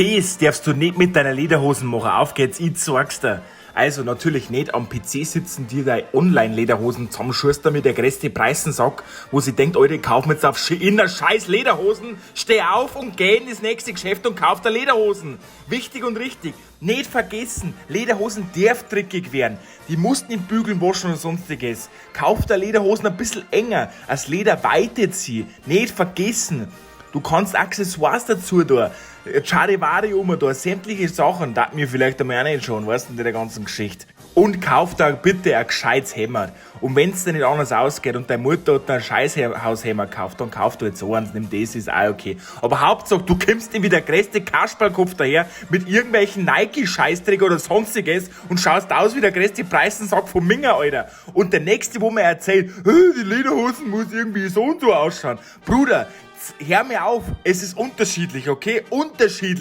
Das darfst du nicht mit deiner Lederhosen machen. Auf geht's, ich sag's dir. Also natürlich nicht am PC sitzen, dir deine Online-Lederhosen zusammenschustern mit der größte Preisensack, wo sie denkt, Alter, ich kauf mir jetzt auf Shein scheiß Lederhosen, steh auf und geh in das nächste Geschäft und kauf dir Lederhosen. Wichtig und richtig. Nicht vergessen, Lederhosen darf dreckig werden. Die musst nicht bügeln, waschen und sonstiges. Kauf dir Lederhosen ein bisschen enger, als Leder weitet sie. Nicht vergessen. Du kannst Accessoires dazu da, Charivari da, sämtliche Sachen, da mir vielleicht einmal auch nicht schon, weißt du, in der ganzen Geschichte. Und kauf da bitte ein gescheites Hämmer. Und wenn's dir nicht anders ausgeht und deine Mutter hat ein Scheißhaushämmer gekauft, dann kauf du jetzt so eins, nimm das, ist auch okay. Aber Hauptsache, du kommst nicht wie der größte Kasperlkopf daher mit irgendwelchen Nike-Scheißträger oder sonstiges und schaust aus wie der größte Preisensack vom Minger, Alter. Und der nächste, wo mir erzählt, die Lederhosen muss irgendwie so und so ausschauen. Bruder, hör mir auf, es ist unterschiedlich, okay? Unterschiedlich.